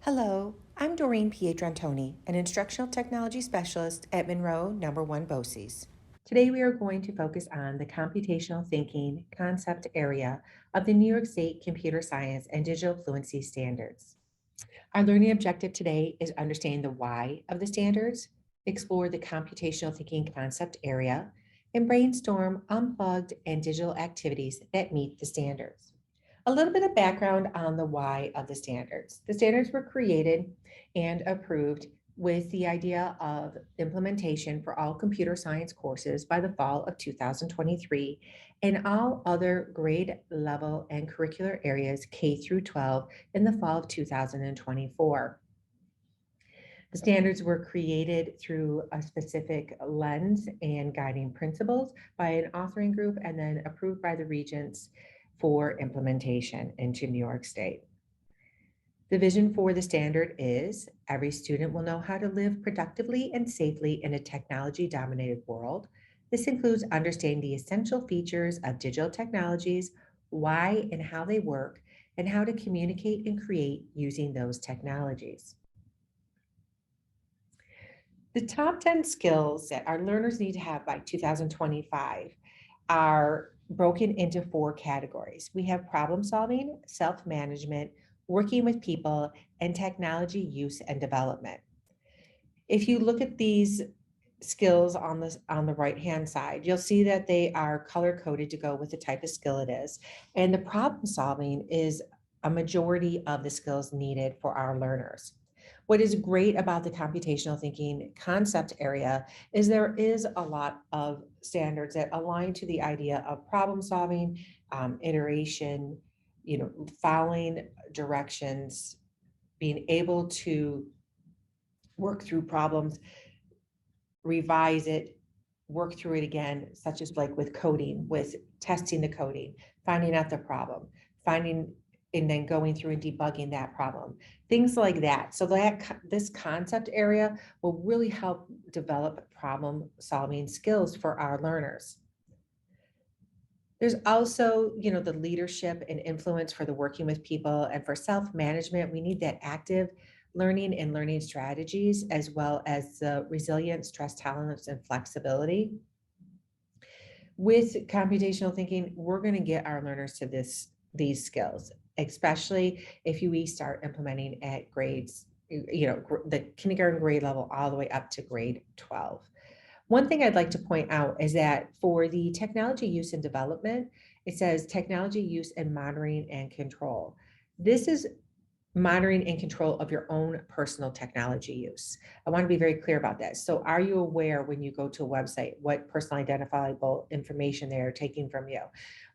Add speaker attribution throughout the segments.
Speaker 1: Hello, I'm Doreen Pietrantoni, an Instructional Technology Specialist at Monroe No. 1 BOCES. Today we are going to focus on the Computational Thinking Concept Area of the New York State Computer Science and Digital Fluency Standards. Our learning objective today is understanding the why of the standards, explore the Computational Thinking Concept Area, and brainstorm unplugged and digital activities that meet the standards. A little bit of background on the why of the standards. The standards were created and approved with the idea of implementation for all computer science courses by the fall of 2023 and all other grade level and curricular areas K through 12 in the fall of 2024. The standards were created through a specific lens and guiding principles by an authoring group and then approved by the regents for implementation into New York State. The vision for the standard is every student will know how to live productively and safely in a technology-dominated world. This includes understanding the essential features of digital technologies, why and how they work, and how to communicate and create using those technologies. The top 10 skills that our learners need to have by 2025 are broken into 4 categories. We have problem solving, self-management, working with people, and technology use and development. If you look at these skills on the right-hand side, you'll see that they are color-coded to go with the type of skill it is. And the problem solving is a majority of the skills needed for our learners. What is great about the computational thinking concept area is there is a lot of standards that align to the idea of problem solving, iteration, following directions, being able to work through problems, revise it, work through it again, such as like with coding, with testing the coding, finding out the problem, and then going through and debugging that problem, things like that. So this concept area will really help develop problem solving skills for our learners. There's also, the leadership and influence for the working with people, and for self-management, we need that active learning and learning strategies, as well as the resilience, stress tolerance, and flexibility. With computational thinking, we're going to get our learners to these skills, especially if we start implementing at grades, the kindergarten grade level all the way up to grade 12. One thing I'd like to point out is that for the technology use and development, it says technology use and monitoring and control. This is monitoring and control of your own personal technology use. I want to be very clear about that. So are you aware when you go to a website, what personal identifiable information they are taking from you?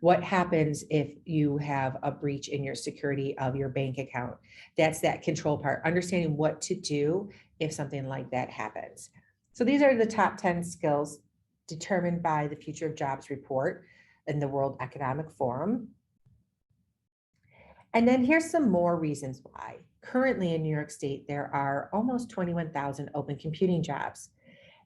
Speaker 1: What happens if you have a breach in your security of your bank account? That's that control part, understanding what to do if something like that happens. So these are the top 10 skills determined by the Future of Jobs report in the World Economic Forum. And then here's some more reasons why. Currently in New York State, there are almost 21,000 open computing jobs,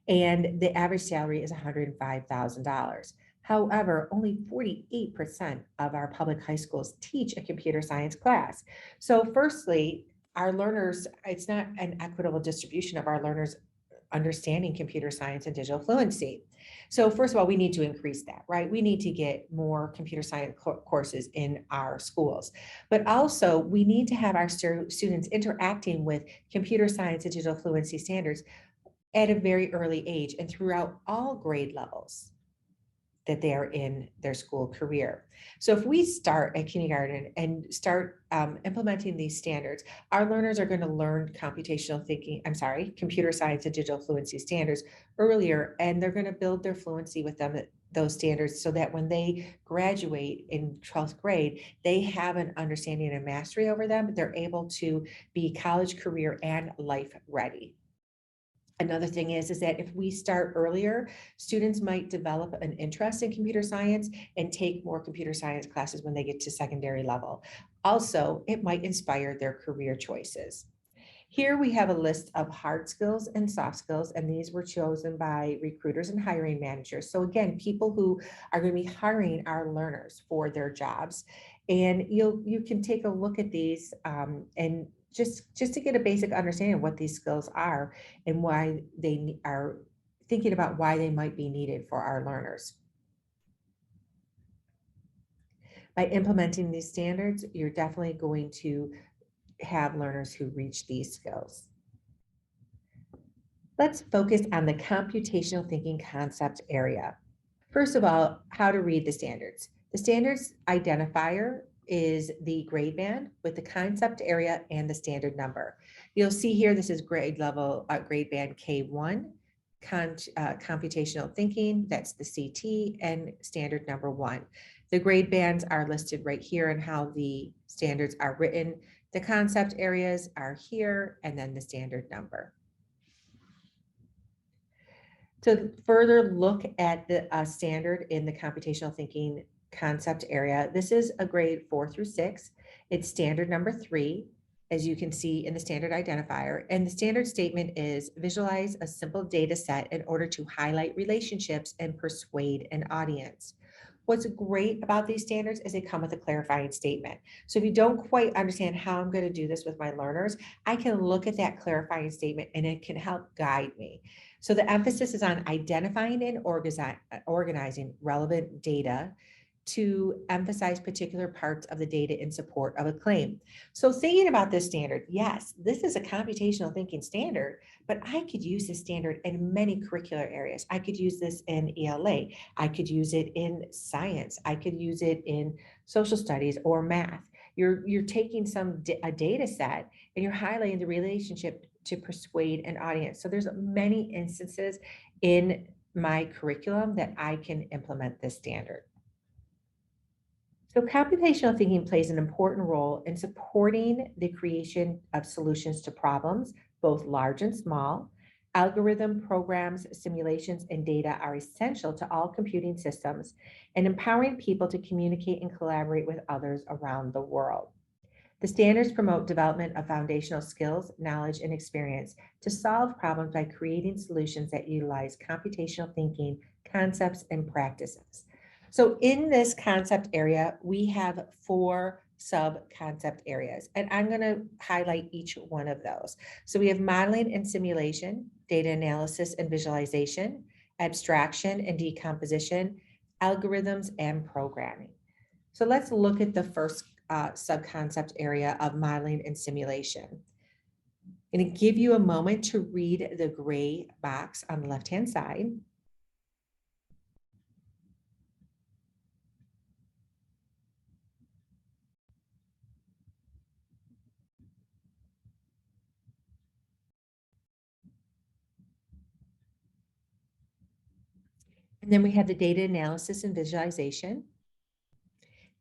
Speaker 1: and the average salary is $105,000. However, only 48% of our public high schools teach a computer science class. So firstly, our learners, it's not an equitable distribution of our learners understanding computer science and digital fluency. So first of all, we need to increase that, right? We need to get more computer science courses in our schools, but also we need to have our students interacting with computer science and digital fluency standards at a very early age and throughout all grade levels that they are in their school career. So if we start at kindergarten and start implementing these standards, our learners are going to learn computer science and digital fluency standards earlier, and they're going to build their fluency with them, those standards, so that when they graduate in 12th grade, they have an understanding and mastery over them. They're able to be college, career, and life ready. Another thing is that if we start earlier, students might develop an interest in computer science and take more computer science classes when they get to secondary level. Also, it might inspire their career choices. Here we have a list of hard skills and soft skills, and these were chosen by recruiters and hiring managers. So again, people who are going to be hiring our learners for their jobs. And you can take a look at these and just to get a basic understanding of what these skills are and why they are thinking about why they might be needed for our learners. By implementing these standards, you're definitely going to have learners who reach these skills. Let's focus on the computational thinking concept area. First of all, how to read the standards. The standards identifier is the grade band with the concept area and the standard number. You'll see here, this is grade level, grade band K1, computational thinking, that's the CT, and standard number 1. The grade bands are listed right here and how the standards are written. The concept areas are here, and then the standard number. To further look at the standard in the computational thinking concept area, this is a grade 4 through 6. It's standard number 3, as you can see in the standard identifier. And the standard statement is visualize a simple data set in order to highlight relationships and persuade an audience. What's great about these standards is they come with a clarifying statement. So if you don't quite understand how I'm going to do this with my learners, I can look at that clarifying statement and it can help guide me. So the emphasis is on identifying and organizing relevant data to emphasize particular parts of the data in support of a claim. So thinking about this standard, yes, this is a computational thinking standard, but I could use this standard in many curricular areas. I could use this in ELA. I could use it in science. I could use it in social studies or math. You're taking a data set and you're highlighting the relationship to persuade an audience. So there's many instances in my curriculum that I can implement this standard. So computational thinking plays an important role in supporting the creation of solutions to problems, both large and small. Algorithm, programs, simulations, and data are essential to all computing systems and empowering people to communicate and collaborate with others around the world. The standards promote development of foundational skills, knowledge, and experience to solve problems by creating solutions that utilize computational thinking, concepts, and practices. So in this concept area, we have 4 sub-concept areas, and I'm going to highlight each one of those. So we have modeling and simulation, data analysis and visualization, abstraction and decomposition, algorithms, and programming. So let's look at the first sub-concept area of modeling and simulation. I'm going to give you a moment to read the gray box on the left-hand side. And then we have the data analysis and visualization.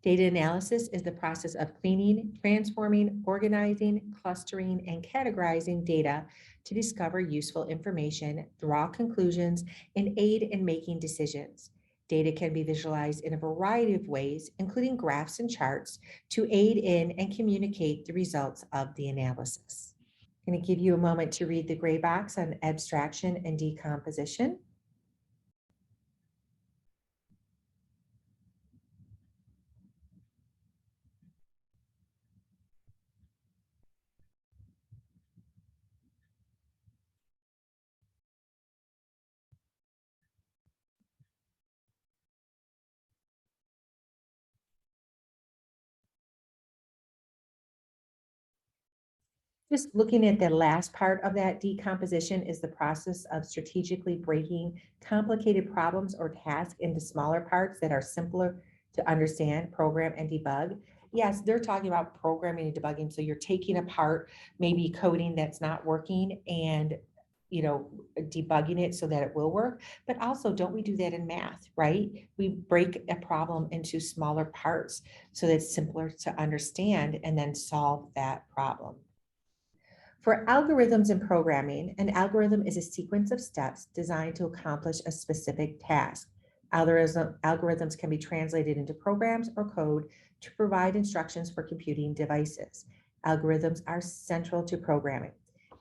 Speaker 1: Data analysis is the process of cleaning, transforming, organizing, clustering, and categorizing data to discover useful information, draw conclusions, and aid in making decisions. Data can be visualized in a variety of ways, including graphs and charts, to aid in and communicate the results of the analysis. I'm going to give you a moment to read the gray box on abstraction and decomposition. Just looking at the last part of that decomposition is the process of strategically breaking complicated problems or tasks into smaller parts that are simpler to understand, program, and debug. Yes, they're talking about programming and debugging. So you're taking apart maybe coding that's not working and debugging it so that it will work. But also, don't we do that in math, right? We break a problem into smaller parts so that it's simpler to understand and then solve that problem. For algorithms and programming, an algorithm is a sequence of steps designed to accomplish a specific task. Algorithms can be translated into programs or code to provide instructions for computing devices. Algorithms are central to programming.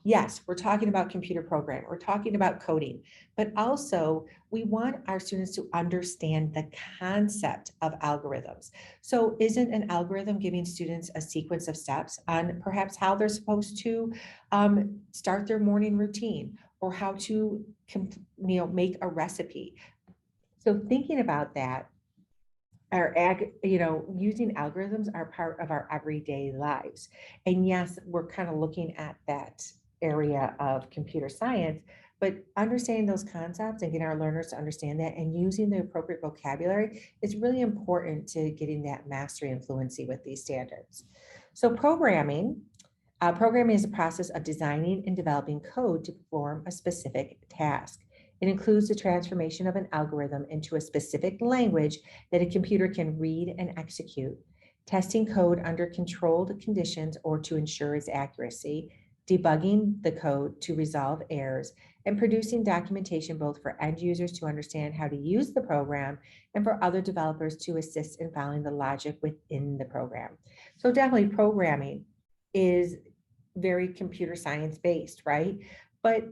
Speaker 1: Yes, we're talking about computer programming, we're talking about coding, but also we want our students to understand the concept of algorithms. So isn't an algorithm giving students a sequence of steps on perhaps how they're supposed to start their morning routine, or how to make a recipe? So thinking about that, using algorithms are part of our everyday lives. And yes, we're kind of looking at that area of computer science, but understanding those concepts and getting our learners to understand that and using the appropriate vocabulary is really important to getting that mastery and fluency with these standards. So programming is a process of designing and developing code to perform a specific task. It includes the transformation of an algorithm into a specific language that a computer can read and execute, testing code under controlled conditions or to ensure its accuracy, debugging the code to resolve errors, and producing documentation both for end users to understand how to use the program and for other developers to assist in following the logic within the program. So definitely programming is very computer science based, right? But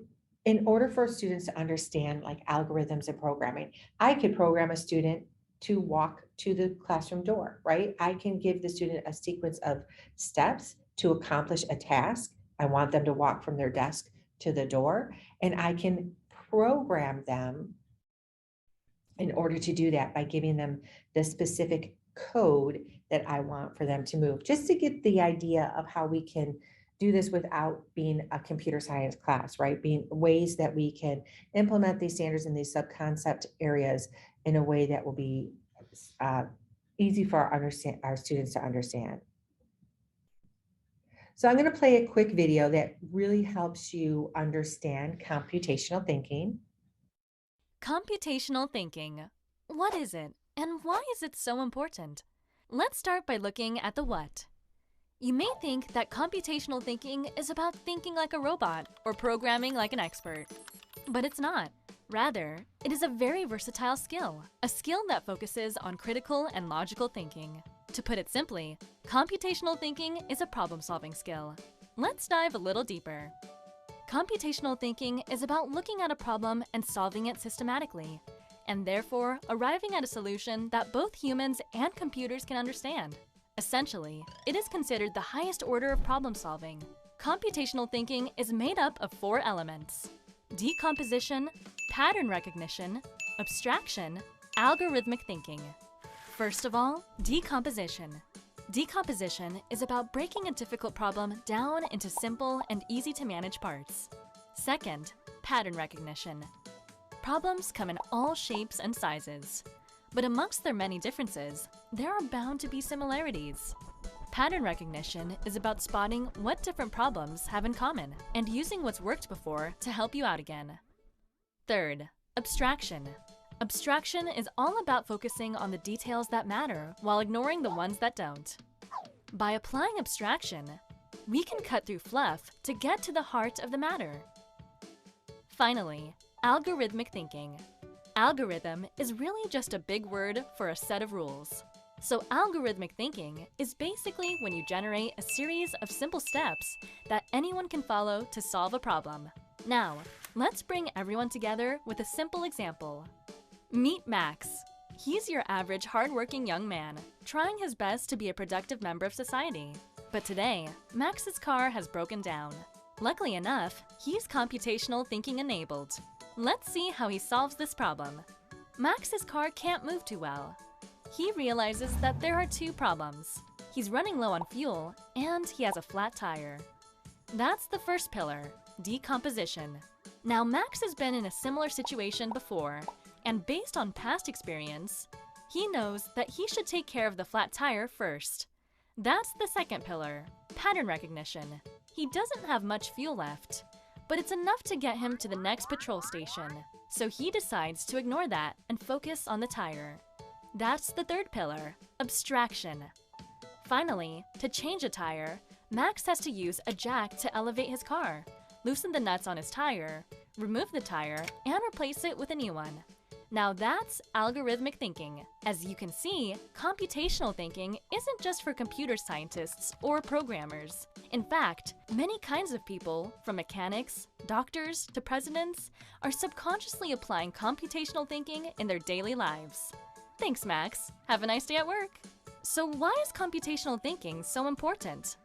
Speaker 1: in order for students to understand like algorithms and programming, I could program a student to walk to the classroom door, right? I can give the student a sequence of steps to accomplish a task. I want them to walk from their desk to the door, and I can program them in order to do that by giving them the specific code that I want for them to move, just to get the idea of how we can do this without being a computer science class, right? Being ways that we can implement these standards in these sub-concept areas in a way that will be easy for our students to understand. So I'm going to play a quick video that really helps you understand computational thinking.
Speaker 2: Computational thinking. What is it, and why is it so important? Let's start by looking at the what. You may think that computational thinking is about thinking like a robot or programming like an expert. But it's not. Rather, it is a very versatile skill, a skill that focuses on critical and logical thinking. To put it simply, computational thinking is a problem-solving skill. Let's dive a little deeper. Computational thinking is about looking at a problem and solving it systematically, and therefore arriving at a solution that both humans and computers can understand. Essentially, it is considered the highest order of problem solving. Computational thinking is made up of 4 elements: decomposition, pattern recognition, abstraction, algorithmic thinking. First of all, decomposition. Decomposition is about breaking a difficult problem down into simple and easy to manage parts. Second, pattern recognition. Problems come in all shapes and sizes. But amongst their many differences, there are bound to be similarities. Pattern recognition is about spotting what different problems have in common and using what's worked before to help you out again. Third, abstraction. Abstraction is all about focusing on the details that matter while ignoring the ones that don't. By applying abstraction, we can cut through fluff to get to the heart of the matter. Finally, algorithmic thinking. Algorithm is really just a big word for a set of rules. So algorithmic thinking is basically when you generate a series of simple steps that anyone can follow to solve a problem. Now, let's bring everyone together with a simple example. Meet Max. He's your average hardworking young man, trying his best to be a productive member of society. But today, Max's car has broken down. Luckily enough, he's computational thinking enabled. Let's see how he solves this problem. Max's car can't move too well. He realizes that there are 2 problems. He's running low on fuel, and he has a flat tire. That's the first pillar, decomposition. Now, Max has been in a similar situation before, and based on past experience, he knows that he should take care of the flat tire first. That's the second pillar, pattern recognition. He doesn't have much fuel left, but it's enough to get him to the next patrol station. So he decides to ignore that and focus on the tire. That's the third pillar, abstraction. Finally, to change a tire, Max has to use a jack to elevate his car, loosen the nuts on his tire, remove the tire, and replace it with a new one. Now that's algorithmic thinking. As you can see, computational thinking isn't just for computer scientists or programmers. In fact, many kinds of people, from mechanics, doctors, to presidents, are subconsciously applying computational thinking in their daily lives. Thanks, Max. Have a nice day at work. So why is computational thinking so important?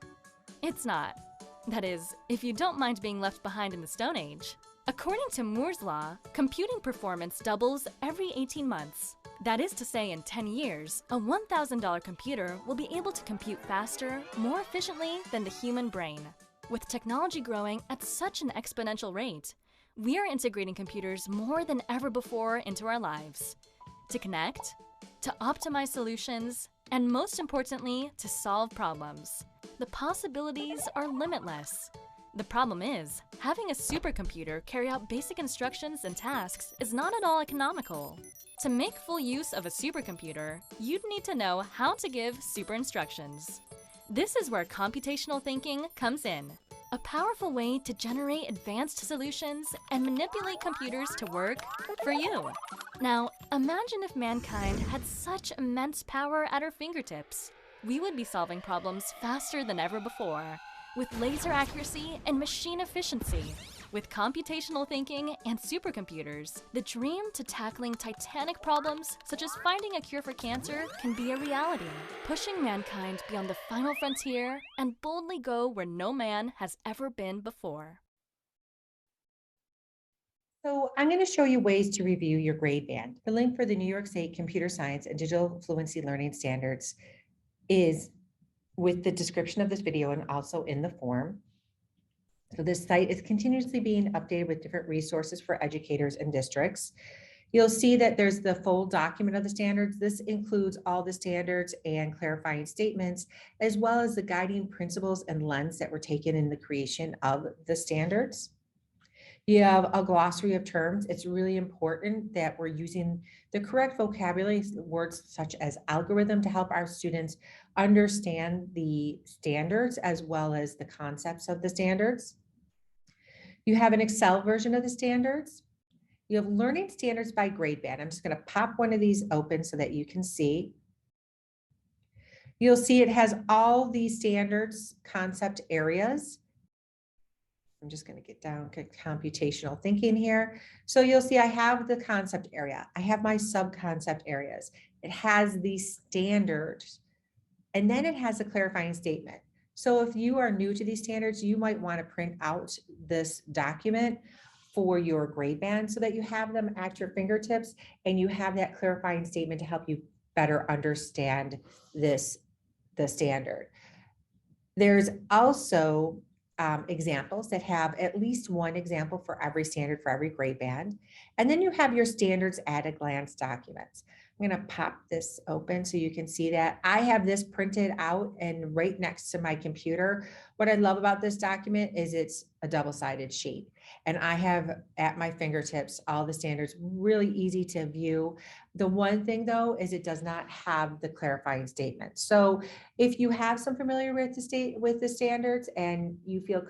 Speaker 2: It's not. That is, if you don't mind being left behind in the Stone Age. According to Moore's law, computing performance doubles every 18 months. That is to say, in 10 years, a $1,000 computer will be able to compute faster, more efficiently than the human brain. With technology growing at such an exponential rate, we are integrating computers more than ever before into our lives. To connect, to optimize solutions, and most importantly, to solve problems. The possibilities are limitless. The problem is, having a supercomputer carry out basic instructions and tasks is not at all economical. To make full use of a supercomputer, you'd need to know how to give super instructions. This is where computational thinking comes in, a powerful way to generate advanced solutions and manipulate computers to work for you. Now, imagine if mankind had such immense power at our fingertips. We would be solving problems faster than ever before, with laser accuracy and machine efficiency. With computational thinking and supercomputers, the dream to tackling titanic problems such as finding a cure for cancer can be a reality, pushing mankind beyond the final frontier and boldly go where no man has ever been before.
Speaker 1: So I'm going to show you ways to review your grade band. The link for the New York State Computer Science and Digital Fluency Learning Standards is with the description of this video and also in the form. So this site is continuously being updated with different resources for educators and districts. You'll see that there's the full document of the standards. This includes all the standards and clarifying statements, as well as the guiding principles and lens that were taken in the creation of the standards. You have a glossary of terms. It's really important that we're using the correct vocabulary, words such as algorithm, to help our students understand the standards as well as the concepts of the standards. You have an Excel version of the standards. You have learning standards by grade band. I'm just going to pop one of these open so that you can see. You'll see it has all these standards concept areas. I'm just going to get down to computational thinking here. So you'll see I have the concept area. I have my sub-concept areas. It has these standards, and then it has a clarifying statement. So if you are new to these standards, you might want to print out this document for your grade band so that you have them at your fingertips and you have that clarifying statement to help you better understand the standard. There's also examples that have at least one example for every standard for every grade band. And then you have your standards at a glance documents. I'm going to pop this open so you can see that. I have this printed out and right next to my computer. What I love about this document is it's a double-sided sheet. And I have at my fingertips all the standards, really easy to view. The one thing though is it does not have the clarifying statement. So if you have some familiar with the standards and you feel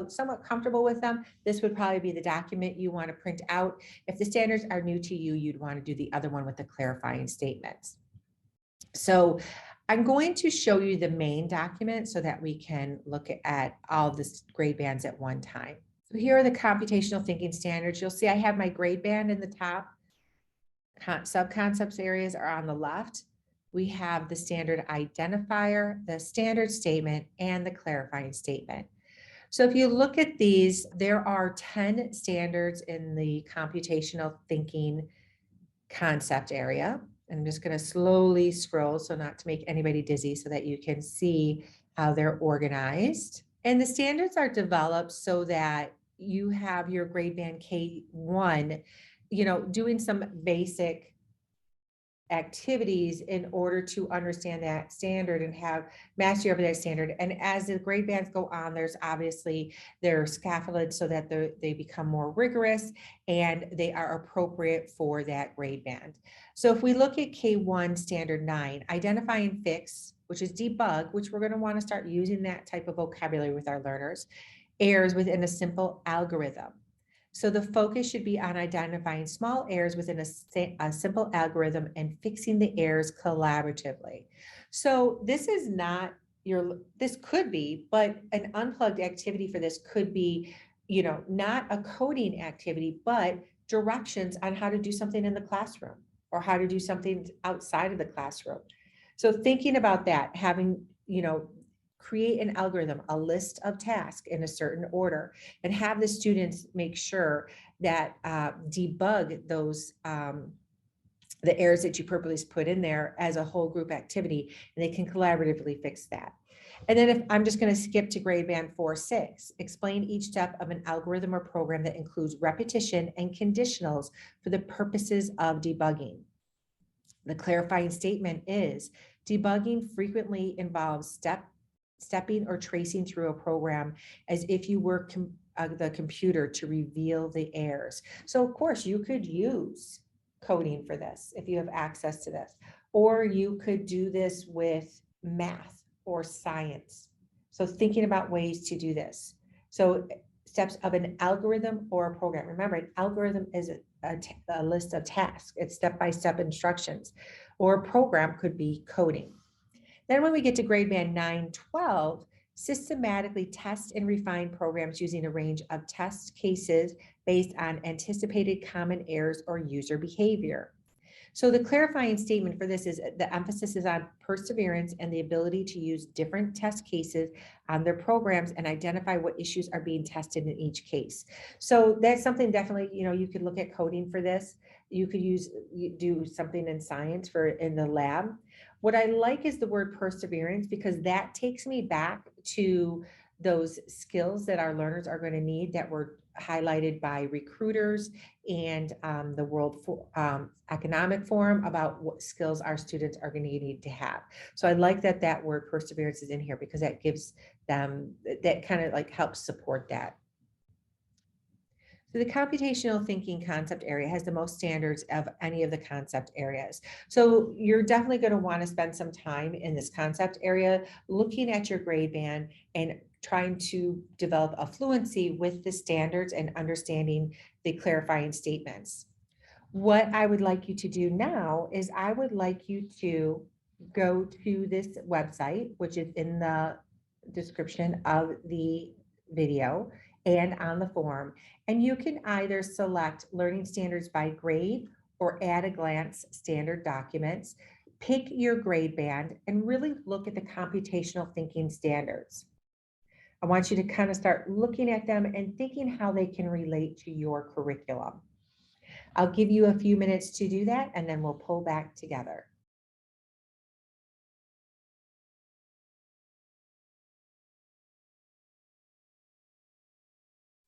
Speaker 1: somewhat comfortable with them, this would probably be the document you want to print out. If the standards are new to you, you'd want to do the other one with the clarifying statements. So I'm going to show you the main document so that we can look at all the grade bands at one time. So here are the computational thinking standards. You'll see I have my grade band in the top. Sub-concepts areas are on the left. We have the standard identifier, the standard statement, and the clarifying statement. So if you look at these, there are 10 standards in the computational thinking concept area. I'm just going to slowly scroll so not to make anybody dizzy so that you can see how they're organized. And the standards are developed so that you have your grade band K1, doing some basic activities in order to understand that standard and have mastery over that standard. And as the grade bands go on, they're scaffolded so that they become more rigorous and they are appropriate for that grade band. So if we look at K1 standard 9, identify and fix, which is debug, which we're going to want to start using that type of vocabulary with our learners, errors within a simple algorithm. So the focus should be on identifying small errors within a simple algorithm and fixing the errors collaboratively. So this is not this could be, but an unplugged activity for this could be, not a coding activity, but directions on how to do something in the classroom or how to do something outside of the classroom. So thinking about that, having, create an algorithm, a list of tasks in a certain order, and have the students make sure that debug those the errors that you purposely put in there as a whole group activity, and they can collaboratively fix that. And then if I'm just going to skip to grade band 4-6, explain each step of an algorithm or program that includes repetition and conditionals for the purposes of debugging. The clarifying statement is debugging frequently involves stepping or tracing through a program as if you were the computer to reveal the errors. So of course you could use coding for this if you have access to this, or you could do this with math or science. So thinking about ways to do this. So steps of an algorithm or a program. Remember, an algorithm is a list of tasks. It's step-by-step instructions, or a program could be coding. Then when we get to grade band 9-12, systematically test and refine programs using a range of test cases based on anticipated common errors or user behavior. So the clarifying statement for this is the emphasis is on perseverance and the ability to use different test cases on their programs and identify what issues are being tested in each case. So that's something definitely, you could look at coding for this. You could do something in science in the lab. What I like is the word perseverance, because that takes me back to those skills that our learners are going to need that were highlighted by recruiters and the World Economic Forum about what skills our students are going to need to have. So I like that word perseverance is in here, because that gives them, that kind of like helps support that. So the computational thinking concept area has the most standards of any of the concept areas. So you're definitely going to want to spend some time in this concept area, looking at your grade band and trying to develop a fluency with the standards and understanding the clarifying statements. What I would like you to do now is I would like you to go to this website, which is in the description of the video and on the form, and you can either select learning standards by grade or at a glance standard documents. Pick your grade band and really look at the computational thinking standards. I want you to kind of start looking at them and thinking how they can relate to your curriculum. I'll give you a few minutes to do that, and then we'll pull back together.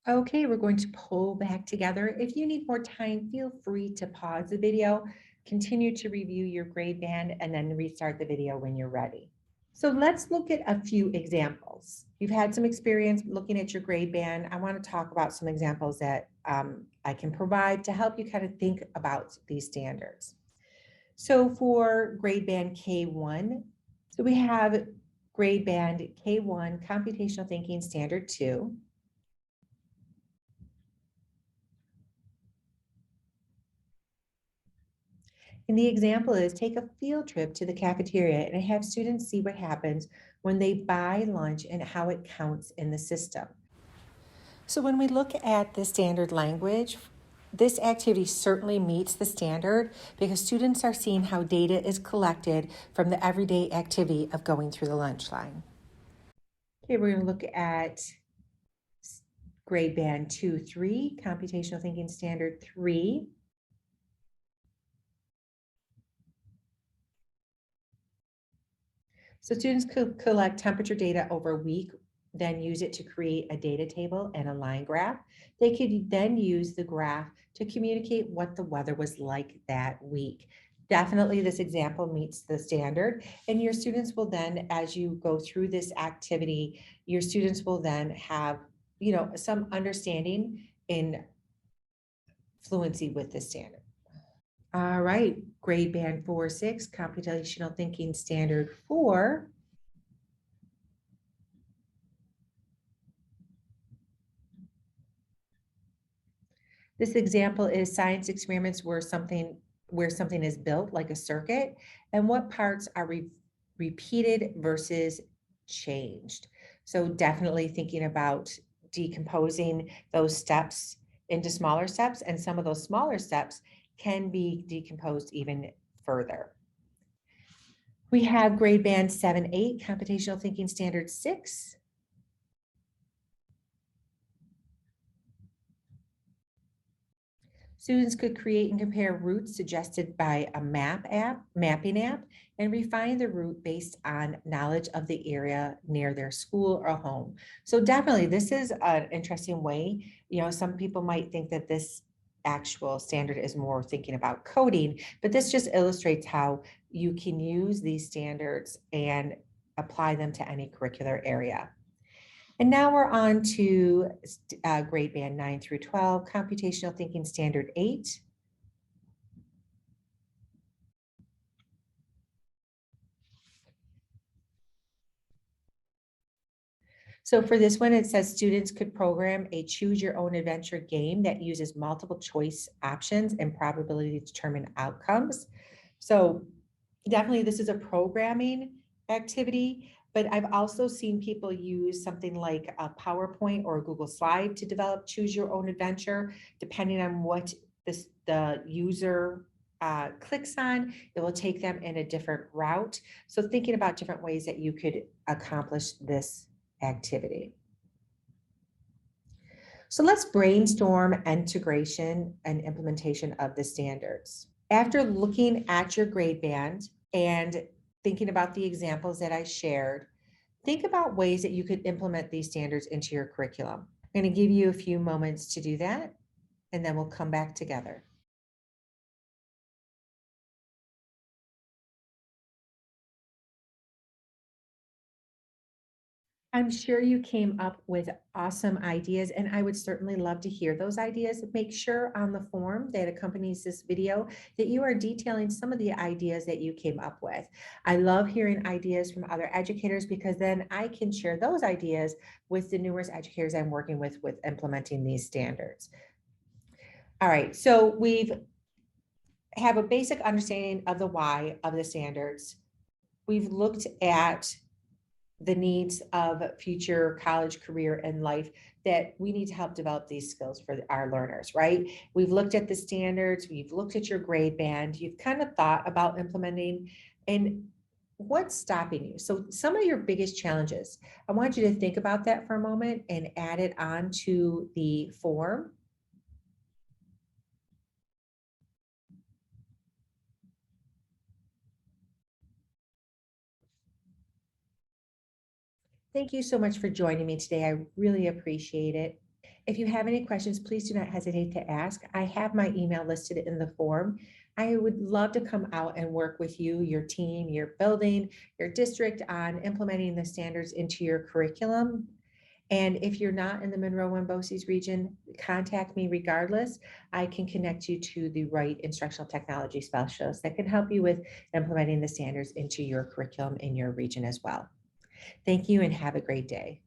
Speaker 1: Okay, we're going to pull back together. If you need more time, feel free to pause the video, continue to review your grade band, and then restart the video when you're ready. So let's look at a few examples. You've had some experience looking at your grade band. I want to talk about some examples that I can provide to help you kind of think about these standards. So for grade band K1, so we have grade band K1, Computational Thinking Standard 2. And the example is take a field trip to the cafeteria and have students see what happens when they buy lunch and how it counts in the system. So when we look at the standard language, this activity certainly meets the standard because students are seeing how data is collected from the everyday activity of going through the lunch line. Okay, we're going to look at grade band 2-3, Computational Thinking Standard 3. So students could collect temperature data over a week, then use it to create a data table and a line graph. They could then use the graph to communicate what the weather was like that week. Definitely this example meets the standard, and your students will then, as you go through this activity, your students will then have, some understanding in fluency with the standard. All right, grade band 4-6, Computational Thinking Standard 4. This example is science experiments where something is built like a circuit and what parts are repeated versus changed. So definitely thinking about decomposing those steps into smaller steps, and some of those smaller steps can be decomposed even further. We have grade band 7-8, Computational Thinking Standard 6. Students could create and compare routes suggested by a mapping app, and refine the route based on knowledge of the area near their school or home. So definitely, this is an interesting way. Some people might think that this actual standard is more thinking about coding, but this just illustrates how you can use these standards and apply them to any curricular area. And now we're on to grade band 9 through 12, Computational Thinking Standard 8. So for this one, it says students could program a choose your own adventure game that uses multiple choice options and probability to determine outcomes. So definitely this is a programming activity, but I've also seen people use something like a PowerPoint or a Google Slide to develop choose your own adventure, depending on what the user clicks on, it will take them in a different route. So thinking about different ways that you could accomplish this activity. So let's brainstorm integration and implementation of the standards. After looking at your grade band and thinking about the examples that I shared, think about ways that you could implement these standards into your curriculum. I'm going to give you a few moments to do that, and then we'll come back together. I'm sure you came up with awesome ideas, and I would certainly love to hear those ideas. Make sure on the form that accompanies this video that you are detailing some of the ideas that you came up with. I love hearing ideas from other educators because then I can share those ideas with the numerous educators I'm working with implementing these standards. All right, so we've have a basic understanding of the why of the standards. We've looked at the needs of future college career and life, that we need to help develop these skills for our learners, right? We've looked at the standards, we've looked at your grade band, you've kind of thought about implementing, and what's stopping you? So some of your biggest challenges, I want you to think about that for a moment and add it on to the form. Thank you so much for joining me today. I really appreciate it. If you have any questions, please do not hesitate to ask. I have my email listed in the form. I would love to come out and work with you, your team, your building, your district on implementing the standards into your curriculum. And if you're not in the Monroe-Wimbosis region, contact me regardless. I can connect you to the right instructional technology specialist that can help you with implementing the standards into your curriculum in your region as well. Thank you and have a great day.